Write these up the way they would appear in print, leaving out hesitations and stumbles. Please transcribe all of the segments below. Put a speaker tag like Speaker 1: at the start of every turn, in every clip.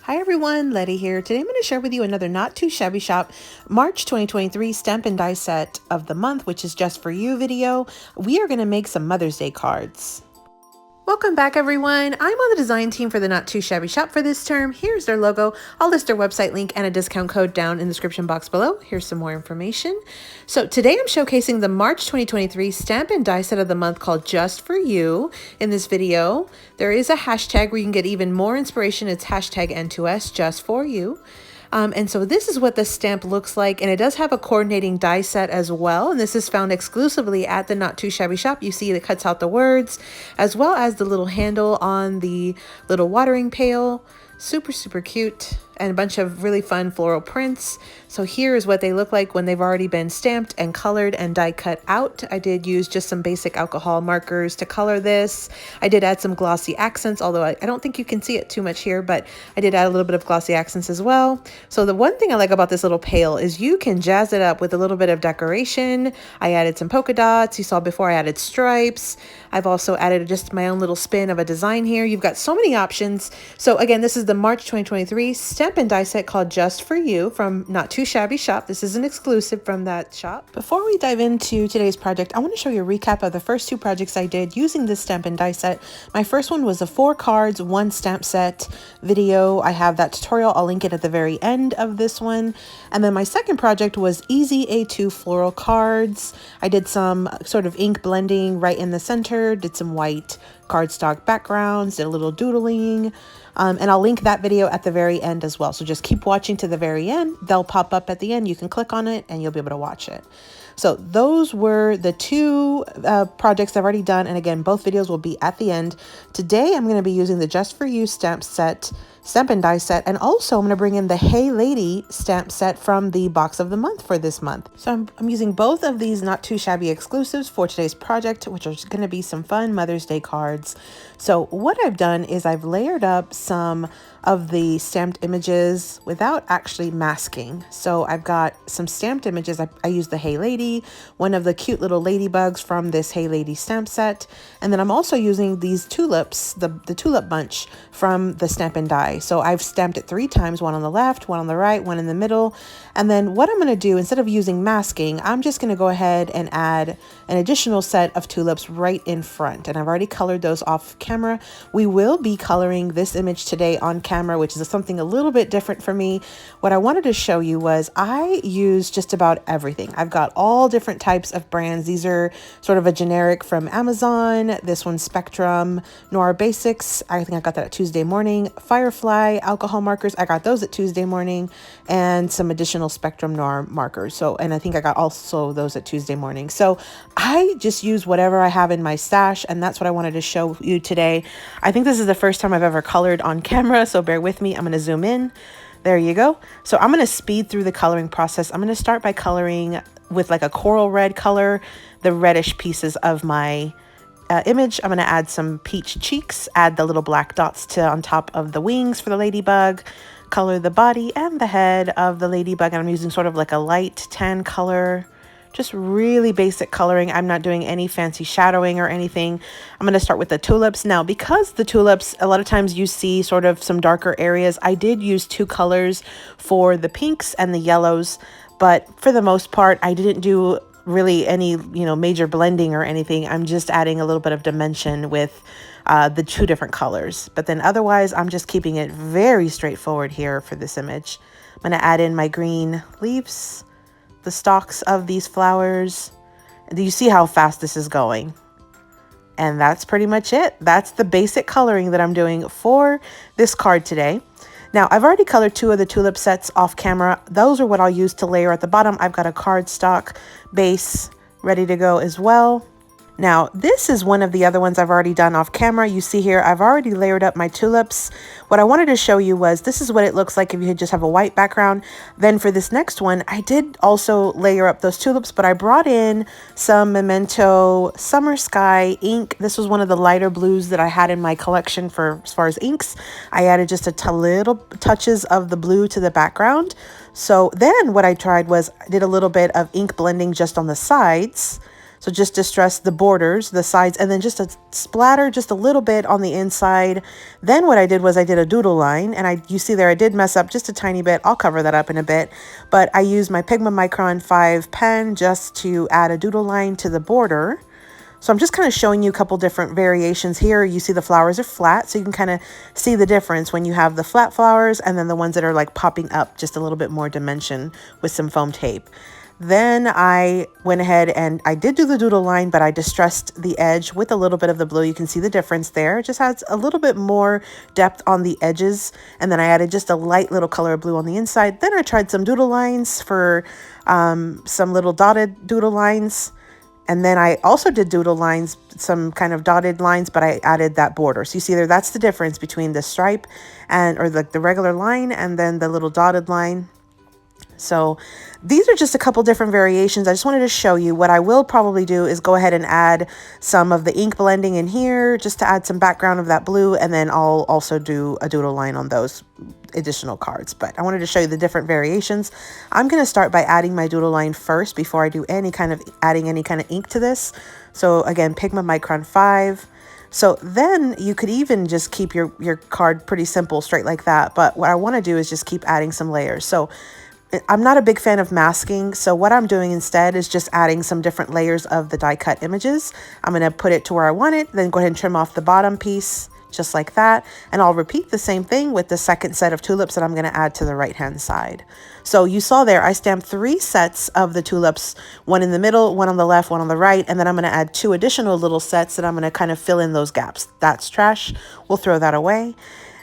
Speaker 1: Hi everyone, Letty here. Today I'm going to share with you another Not Too Shabby Shop March 2023 stamp and die set of the month, which is just for you video. We are going to make some Mother's Day cards. Welcome back everyone. I'm on the design team for the Not Too Shabby Shop for this term. Here's their logo. I'll list their website link and a discount code down in the description box below. Here's some more information. So today I'm showcasing the March 2023 stamp and die set of the month called Just For You. In this video, there is a hashtag where you can get even more inspiration. It's hashtag N2S, Just For You. And so this is what the stamp looks like, and it does have a coordinating die set as well, and this is found exclusively at the Not Too Shabby Shop. You see it cuts out the words as well as the little handle on the little watering pail. Super cute, and a bunch of really fun floral prints. So here is what they look like when they've already been stamped and colored and die cut out. I did use just some basic alcohol markers to color this. I did add some glossy accents, although I don't think you can see it too much here, but I did add a little bit of glossy accents as well. So the one thing I like about this little pail is you can jazz it up with a little bit of decoration. I added some polka dots. You saw before I added stripes. I've also added just my own little spin of a design here. You've got so many options. So again, this is the March 2023 stamp and die set called Just For You from Not Too Shabby Shop. This is an exclusive from that shop. Before we dive into today's project, I want to show you a recap of the first two projects I did using this stamp and die set. My first one was a 4 cards, 1 stamp set video. I have that tutorial. I'll link it at the very end of this one. And then my second project was easy A2 floral cards. I did some sort of ink blending right in the center, did some white cardstock backgrounds, did a little doodling, and I'll link that video at the very end as well. So just keep watching to the very end. They'll pop up at the end. You can click on it and you'll be able to watch it. So those were the two projects I've already done. And again, both videos will be at the end. Today, I'm going to be using the Just For You stamp and die set. And also I'm going to bring in the Hey Lady stamp set from the box of the month for this month. So I'm using both of these Not Too Shabby exclusives for today's project, which are going to be some fun Mother's Day cards. So what I've done is I've layered up some of the stamped images without actually masking. So I've got some stamped images. I used the Hey Lady, one of the cute little ladybugs from this Hey Lady stamp set. And then I'm also using these tulips, the tulip bunch from the stamp and die. So I've stamped it 3 times, one on the left, one on the right, one in the middle. And then what I'm going to do, instead of using masking, I'm just going to go ahead and add an additional set of tulips right in front. And I've already colored those off camera. We will be coloring this image today on camera, which is something a little bit different for me. What I wanted to show you was I use just about everything. I've got all different types of brands. These are sort of a generic from Amazon. This one's Spectrum, Noir Basics. I think I got that at Tuesday morning. Firefly alcohol markers. I got those at Tuesday morning, and some additional Spectrum Noir markers. And I think I got also those at Tuesday morning. So I just use whatever I have in my stash, and that's what I wanted to show you today. I think this is the first time I've ever colored on camera, so bear with me. I'm going to zoom in. There you go. So I'm going to speed through the coloring process. I'm going to start by coloring with like a coral red color, the reddish pieces of my image. I'm going to add some peach cheeks, add the little black dots on top of the wings for the ladybug, color the body and the head of the ladybug. And I'm using sort of like a light tan color. Just really basic coloring. I'm not doing any fancy shadowing or anything. I'm going to start with the tulips. Now, because the tulips, a lot of times you see sort of some darker areas, I did use 2 colors for the pinks and the yellows, but for the most part, I didn't do really any, major blending or anything. I'm just adding a little bit of dimension with the 2 different colors. But then otherwise, I'm just keeping it very straightforward here for this image. I'm going to add in my green leaves, the stalks of these flowers. Do you see how fast this is going? And that's pretty much it. That's the basic coloring that I'm doing for this card today. Now, I've already colored 2 of the tulip sets off camera. Those are what I'll use to layer at the bottom. I've got a cardstock base ready to go as well. Now, this is one of the other ones I've already done off camera. You see here, I've already layered up my tulips. What I wanted to show you was this is what it looks like if you just have a white background. Then for this next one, I did also layer up those tulips, but I brought in some Memento Summer Sky ink. This was one of the lighter blues that I had in my collection for as far as inks. I added just a little touches of the blue to the background. So then what I tried was I did a little bit of ink blending just on the sides. So So just distress the borders, the sides, and then just a splatter just a little bit on the inside. Then what I did was I did a doodle line, and you see there I did mess up just a tiny bit. I'll cover that up in a bit, but I used my Pigma Micron 5 pen just to add a doodle line to the border. So I'm just kind of showing you a couple different variations here. You see the flowers are flat, so you can kind of see the difference when you have the flat flowers and then the ones that are like popping up just a little bit more dimension with some foam tape. Then I went ahead and I did do the doodle line, but I distressed the edge with a little bit of the blue. You can see the difference there. It just adds a little bit more depth on the edges. And then I added just a light little color of blue on the inside. Then I tried some doodle lines for some little dotted doodle lines. And then I also did doodle lines, some kind of dotted lines, but I added that border. So you see there, that's the difference between the stripe or the regular line and then the little dotted line. So these are just a couple different variations. I just wanted to show you. What I will probably do is go ahead and add some of the ink blending in here just to add some background of that blue. And then I'll also do a doodle line on those additional cards. But I wanted to show you the different variations. I'm going to start by adding my doodle line first before I do adding any kind of ink to this. So again, Pigma Micron 5. So then you could even just keep your card pretty simple, straight like that. But what I want to do is just keep adding some layers. So I'm not a big fan of masking, so what I'm doing instead is just adding some different layers of the die cut images. I'm going to put it to where I want it, then go ahead and trim off the bottom piece just like that. And I'll repeat the same thing with the second set of tulips that I'm going to add to the right hand side. So you saw there, I stamped 3 sets of the tulips, one in the middle, one on the left, one on the right, and then I'm going to add 2 additional little sets that I'm going to kind of fill in those gaps. That's trash. We'll throw that away.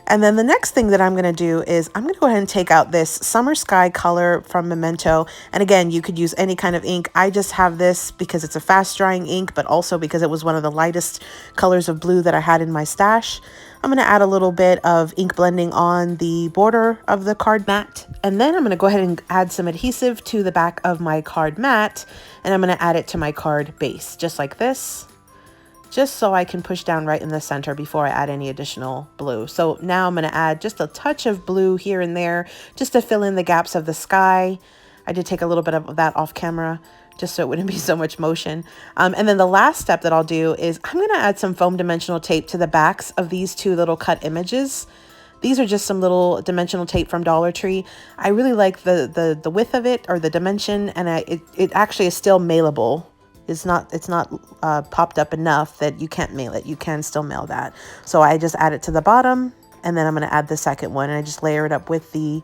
Speaker 1: And then the next thing that I'm going to do is I'm going to go ahead and take out this Summer Sky color from Memento. And again, you could use any kind of ink. I just have this because it's a fast drying ink, but also because it was one of the lightest colors of blue that I had in my stash. I'm going to add a little bit of ink blending on the border of the card mat. And then I'm going to go ahead and add some adhesive to the back of my card mat. And I'm going to add it to my card base, just like this. Just so I can push down right in the center before I add any additional blue. So now I'm going to add just a touch of blue here and there just to fill in the gaps of the sky. I did take a little bit of that off camera just so it wouldn't be so much motion. And then the last step that I'll do is I'm going to add some foam dimensional tape to the backs of these 2 little cut images. These are just some little dimensional tape from Dollar Tree. I really like the width of it, or the dimension, and it actually is still mailable. It's not popped up enough that you can't mail it. You can still mail that. So I just add it to the bottom, and then I'm going to add the second one, and I just layer it up with the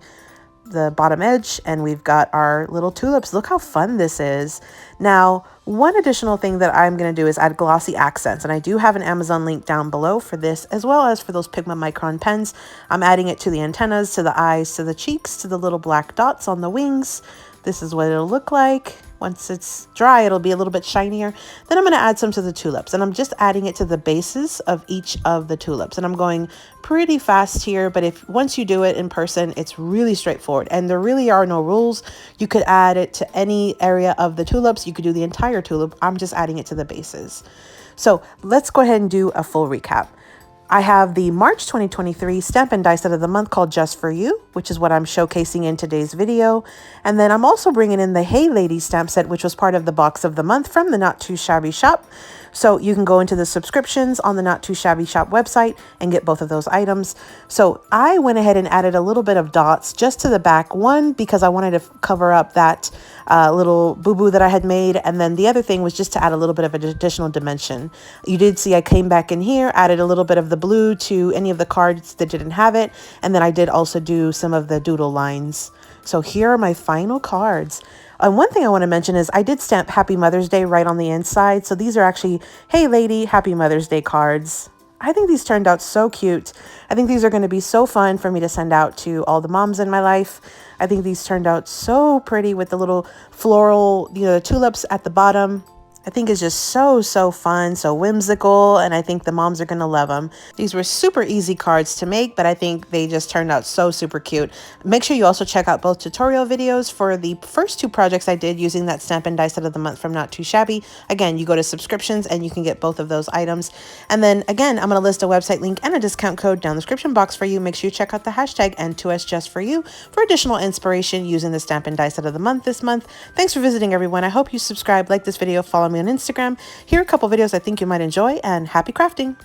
Speaker 1: bottom edge, and we've got our little tulips. Look how fun this is. Now, one additional thing that I'm going to do is add glossy accents, and I do have an Amazon link down below for this, as well as for those Pigma Micron pens. I'm adding it to the antennas, to the eyes, to the cheeks, to the little black dots on the wings. This is what it'll look like. Once it's dry, it'll be a little bit shinier. Then I'm going to add some to the tulips, and I'm just adding it to the bases of each of the tulips. And I'm going pretty fast here, but once you do it in person, it's really straightforward. And there really are no rules. You could add it to any area of the tulips. You could do the entire tulip. I'm just adding it to the bases. So let's go ahead and do a full recap. I have the March 2023 Stamp and Die Set of the Month called Just For You, which is what I'm showcasing in today's video. And then I'm also bringing in the Hey Ladies stamp set, which was part of the box of the month from the Not Too Shabby Shop. So you can go into the subscriptions on the Not Too Shabby Shop website and get both of those items. So I went ahead and added a little bit of dots just to the back. One, because I wanted to cover up that little boo-boo that I had made. And then the other thing was just to add a little bit of an additional dimension. You did see I came back in here, added a little bit of the blue to any of the cards that didn't have it. And then I did also do some of the doodle lines. So here are my final cards. One thing I want to mention is I did stamp Happy Mother's Day right on the inside. So these are actually, Hey Lady, Happy Mother's Day cards. I think these turned out so cute. I think these are going to be so fun for me to send out to all the moms in my life. I think these turned out so pretty with the little floral, the tulips at the bottom. I think it's just so fun, so whimsical, and I think the moms are going to love them. These were super easy cards to make, but I think they just turned out so super cute. Make sure you also check out both tutorial videos for the first 2 projects I did using that Stamp and Die Set of the Month from Not Too Shabby. Again, you go to subscriptions and you can get both of those items. And then again, I'm going to list a website link and a discount code down the description box for you. Make sure you check out the hashtag N2SJustForYou for additional inspiration using the Stamp and Die Set of the Month this month. Thanks for visiting, everyone. I hope you subscribe, like this video, follow me on Instagram. Here are a couple videos I think you might enjoy, and happy crafting!